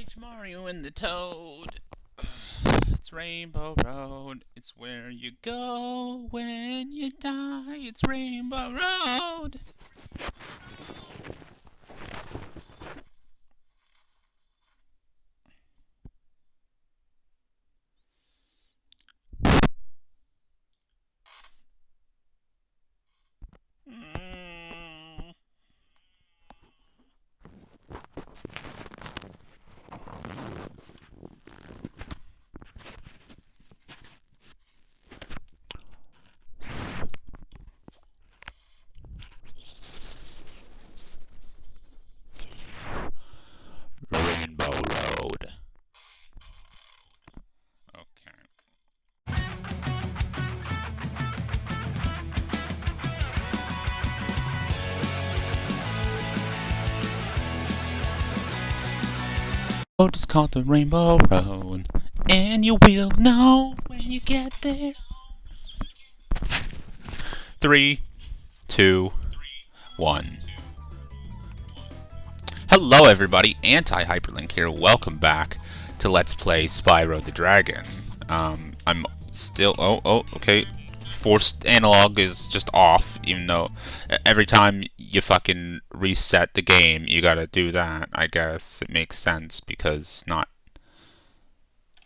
It's Mario and the Toad. It's Rainbow Road. It's where you go when you die. It's Rainbow Road. Rainbow Road. Okay. Road is called the Rainbow Road, and you will know when you get there. 3, 2, 1. Hello everybody, Anti-HyperLink here. Welcome back to Let's Play Spyro the Dragon. I'm still... okay. Forced analog is just off, even though every time you fucking reset the game, you gotta do that. I guess it makes sense, because not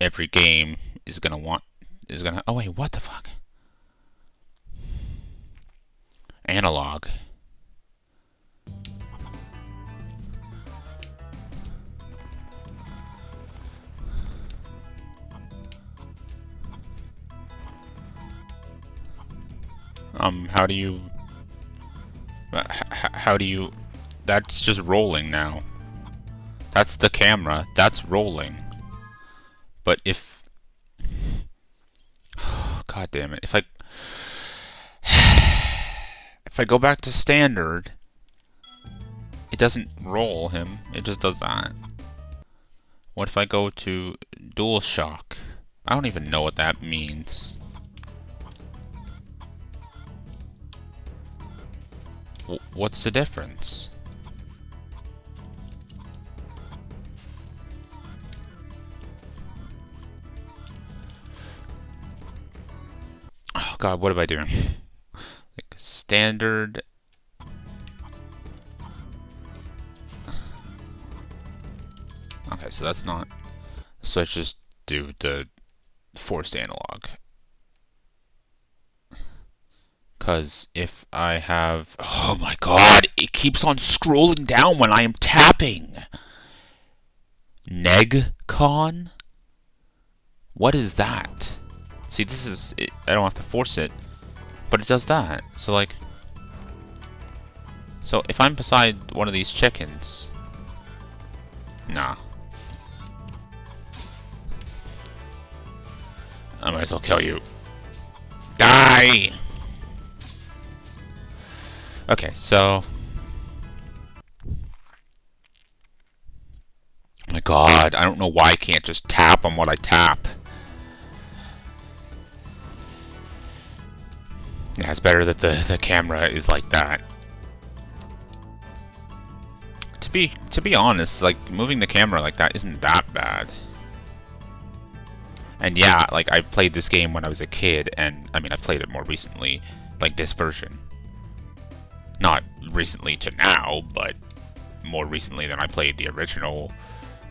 every game is gonna want... Oh wait, what the fuck? Analog. How do you... How do you... That's just rolling now. That's the camera. That's rolling. But if... God damn it. If I go back to standard, it doesn't roll him. It just does that. What if I go to DualShock? I don't even know what that means. What's the difference? Oh god, what am I doing? Like standard. Okay, so that's not. So let's just do the forced analog. Because if I have... Oh my god, it keeps on scrolling down when I am tapping. NegCon? What is that? See, this is... I don't have to force it, but it does that. So, like... So, if I'm beside one of these chickens... Nah. I might as well kill you. Die! Okay, so... My god, I don't know why I can't just tap on what I tap. Yeah, it's better that the camera is like that. To be honest, like, moving the camera like that isn't that bad. And yeah, like, I played this game when I was a kid, and, I mean, I've played it more recently, like this version. Not recently to now, but more recently than I played the original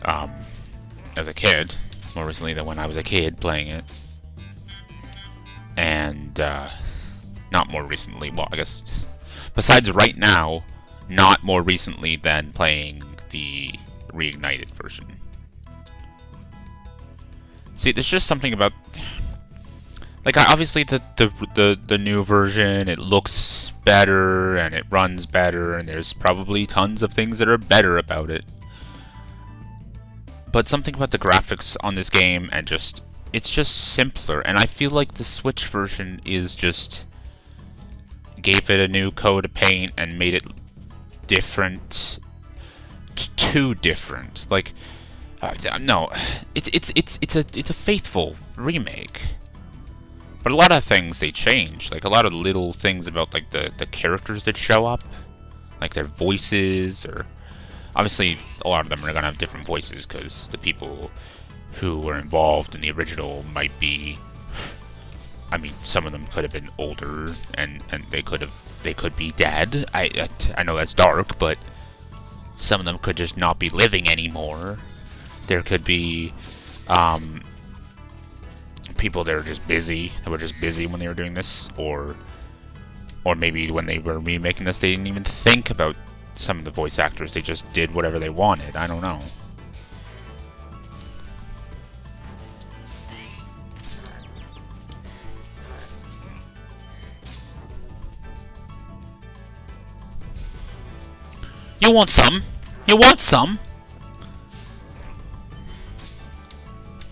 as a kid. More recently than when I was a kid playing it. And not more recently, well, I guess, besides right now, not more recently than playing the reignited version. See, there's just something about... Like, obviously, the new version, it looks better, and it runs better, and there's probably tons of things that are better about it. But something about the graphics on this game, and just... It's just simpler, and I feel like the Switch version is just... Gave it a new coat of paint, and made it different... Too different. Like... no, it's a faithful remake. But a lot of things they changed, like a lot of little things about like the characters that show up, like their voices or Obviously, a lot of them are gonna have different voices because the people who were involved in the original might be. I mean, some of them could have been older, and they could be dead. I know that's dark, but some of them could just not be living anymore. There could be people that are just busy, that were just busy when they were doing this, or maybe when they were remaking this, they didn't even think about some of the voice actors. They just did whatever they wanted. I don't know. You want some? You want some?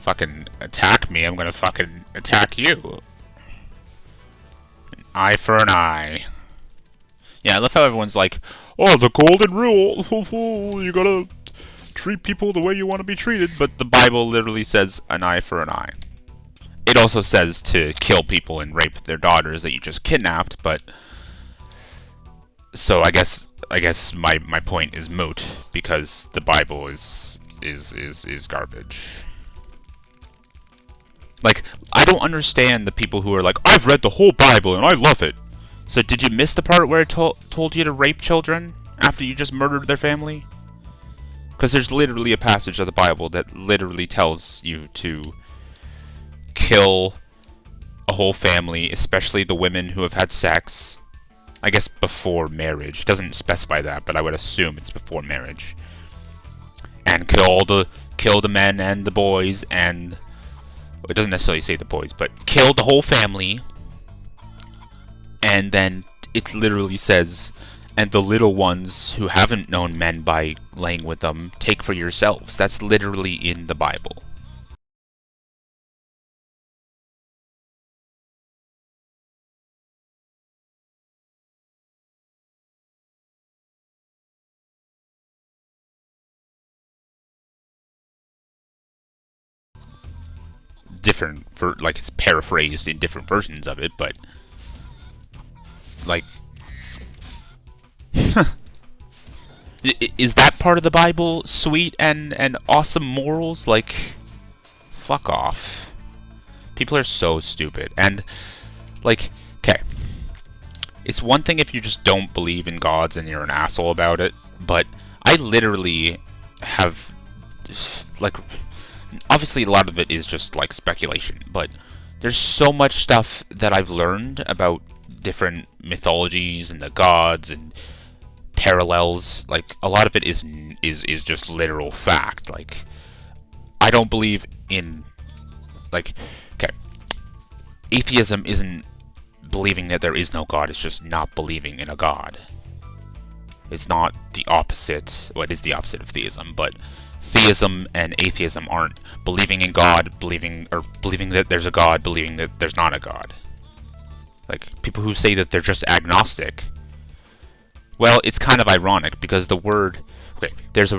Fucking attack me, I'm gonna fucking attack you. An eye for an eye. Yeah, I love how everyone's like, oh, the golden rule, you gotta treat people the way you want to be treated, but the Bible literally says an eye for an eye. It also says to kill people and rape their daughters that you just kidnapped, but... So I guess my point is moot, because the Bible is garbage. Like, I don't understand the people who are like, I've read the whole Bible and I love it. So did you miss the part where it told you to rape children after you just murdered their family? Because there's literally a passage of the Bible that literally tells you to kill a whole family, especially the women who have had sex. I guess before marriage. It doesn't specify that, but I would assume it's before marriage. And kill the men and the boys, and it doesn't necessarily say the boys, but kill the whole family. And then it literally says, and the little ones who haven't known men by laying with them, take for yourselves. That's literally in the Bible. Different, like, it's paraphrased in different versions of it, but like, is that part of the Bible sweet and awesome morals? Like, fuck off. People are so stupid. And like, okay, it's one thing if you just don't believe in gods and you're an asshole about it, but I literally have, like, obviously a lot of it is just like speculation, but there's so much stuff that I've learned about different mythologies and the gods and parallels. Like, a lot of it is just literal fact. Like, I don't believe in, like, okay, atheism isn't believing that there is no god, it's just not believing in a god. It's not the opposite. Well, it is the opposite of theism, but theism and atheism aren't believing in God, believing that there's a God, believing that there's not a God. Like, people who say that they're just agnostic, well, it's kind of ironic, because the word, okay, there was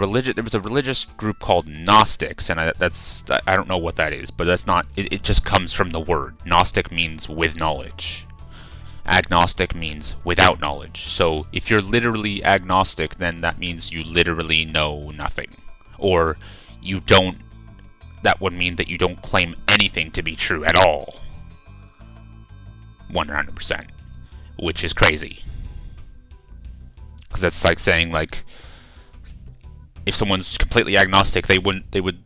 a religious group called Gnostics, and I don't know what that is, but that's not, it just comes from the word. Gnostic means with knowledge. Agnostic means without knowledge. So if you're literally agnostic, then that means you literally know nothing. Or you don't, that would mean that you don't claim anything to be true at all. 100%. Which is crazy. Because that's like saying, like, if someone's completely agnostic, they would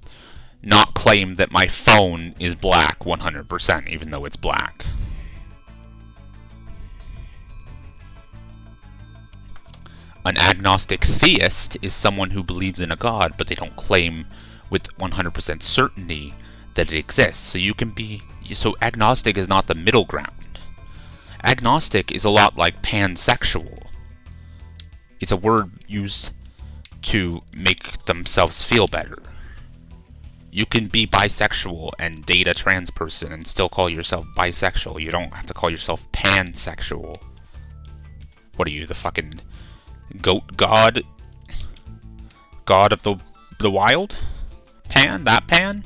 not claim that my phone is black 100%, even though it's black. An agnostic theist is someone who believes in a god, but they don't claim with 100% certainty that it exists. So you can be, so agnostic is not the middle ground. Agnostic is a lot like pansexual. It's a word used to make themselves feel better. You can be bisexual and date a trans person and still call yourself bisexual. You don't have to call yourself pansexual. What are you, the fucking goat god? God of the wild? Pan? That Pan?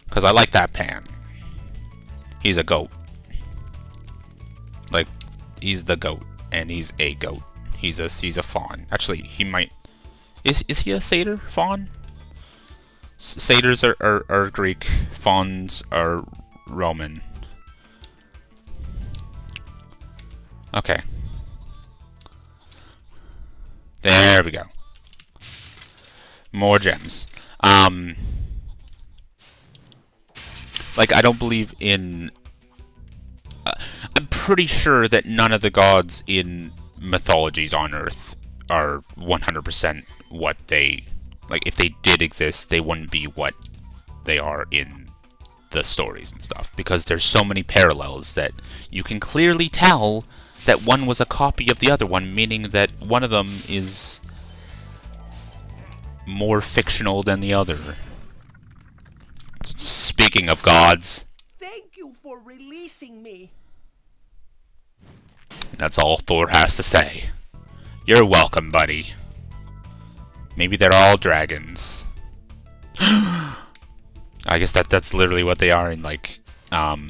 Because I like that Pan. He's a goat. Like, he's the goat, and he's a goat. He's a fawn. Actually, he might... Is he a satyr faun? Satyrs are Greek, fauns are Roman. Okay. There we go. More gems. Like, I don't believe in... I'm pretty sure that none of the gods in mythologies on Earth are 100% what they... Like, if they did exist, they wouldn't be what they are in the stories and stuff. Because there's so many parallels that you can clearly tell that one was a copy of the other one, meaning that one of them is more fictional than the other. Speaking of gods... Thank you for releasing me. That's all Thor has to say. You're welcome, buddy. Maybe they're all dragons. I guess that's literally what they are in, like, Elder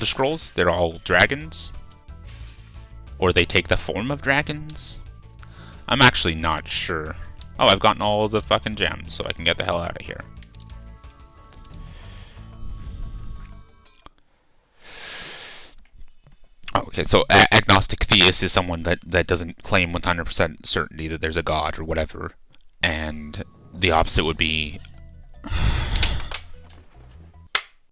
Scrolls. They're all dragons. Or they take the form of dragons. I'm actually not sure. Oh, I've gotten all of the fucking gems, so I can get the hell out of here. Okay, so agnostic theist is someone that doesn't claim 100% certainty that there's a god or whatever. And the opposite would be